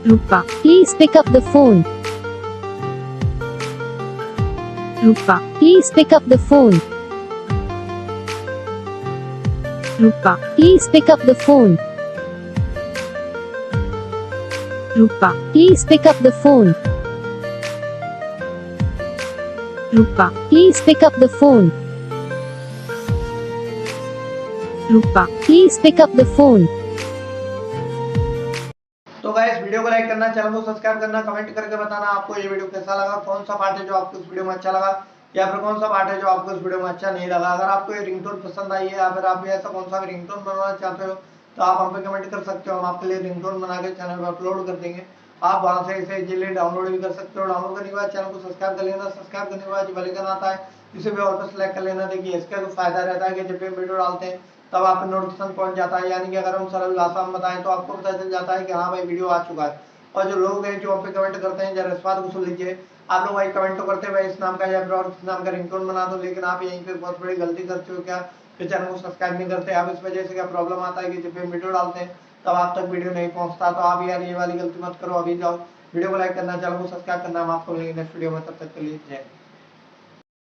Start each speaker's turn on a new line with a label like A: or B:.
A: Rupa, please pick up the phone. Rupa, please pick up the phone. Rupa, please pick up the phone. Rupa, please pick up the phone. Rupa, please pick up the phone. Rupa, please pick up the phone.
B: तो guys video को like करना, channel को subscribe करना, comment करके बताना आपको ये video कैसा लगा, कौन सा पार्ट है जो आपको इस वीडियो में अच्छा लगा या फिर कौन सा पार्ट है जो आपको इस वीडियो में अच्छा नहीं लगा। अगर आपको ये रिंगटोन पसंद आई है या फिर आप ऐसा कौन सा भी रिंगटोन बनवाना चाहते हो तो आप हम पे कमेंट कर सकते हो, हम आपके लिए रिंगटोन बना के चैनल पर अपलोड कर देंगे। आप वहां से इसे इजीली डाउनलोड भी कर सकते हो। डाउनलोड करने के बाद चैनल को सब्सक्राइब कर लेना, सब्सक्राइब करने के बाद जो बेल आइकन आता है इसे भी ऑल पर सेलेक्ट कर लेना। देखिए इसका तो फायदा रहता है कि जब भी हम वीडियो डालते हैं तब आप नोटिफिकेशन पहुंच जाता है, यानी कि अगर हम सरल भाषा में बताएं तो आपको पता चल जाता है कि हाँ भाई वीडियो आ चुका है। और जो लोग हैं जो हम पे कमेंट करते हैं, जरा इस बात को सुन लीजिए, आप लोग भाई कमेंट तो करते हैं भाई इस नाम का या फिर और इस नाम का रिंगटोन बना दो, लेकिन आप यहीं पे बहुत बड़ी गलती करते हो क्या कि चैनल को सब्सक्राइब नहीं करते। आप इस वजह से क्या प्रॉब्लम आता है कि जब हम वीडियो डालते हैं तब आप तक वीडियो नहीं पहुंचता। तो आप यार ये वाली गलती मत करो, अभी जाओ वीडियो को लाइक करना, चैनल को सब्सक्राइब करना। हम आपको मिलेंगे नेक्स्ट वीडियो में, तब तक के लिए जय।